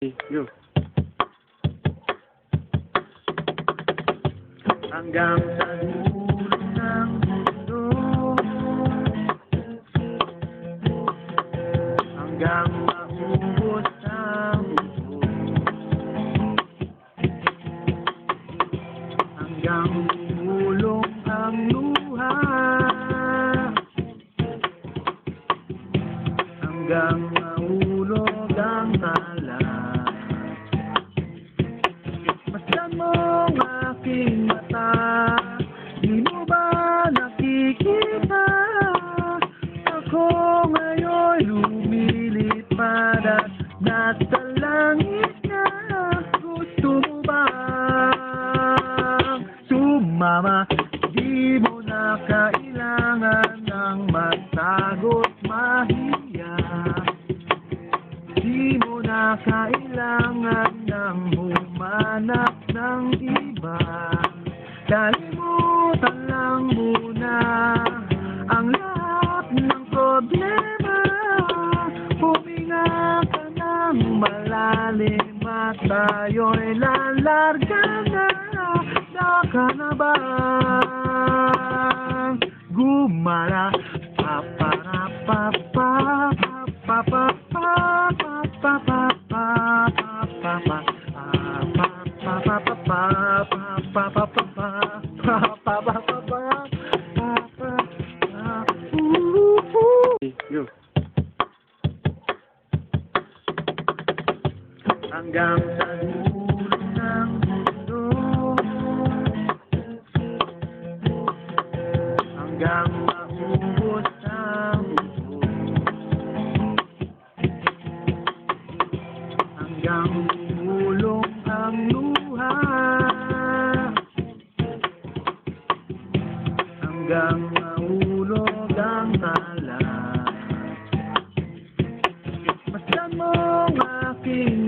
Yo. Hanggang sa dulo ng mundo, hanggang maubos ang mundo, hanggang umulong ang luha, hanggang mahulog ang tala. Masdan mong aking mata, di mo ba nakikita? Ako ngayon lumilipad at nasa langit na. Gusto mo bang sumama? Di mo na kailangan ng magtago't mahiya. Di mo na kailangan ng humanap ng iba. Kalimutan lang muna ang lahat ng problema. Huminga ka ng malalim at tayo'y lalarga na. Saka na bang gumala? Yo. Hanggang sa dulo ng mundo, hanggang maubos ang mundo, hanggang umulong ang luha, hanggang mahulog ang tala. Masdan mong aking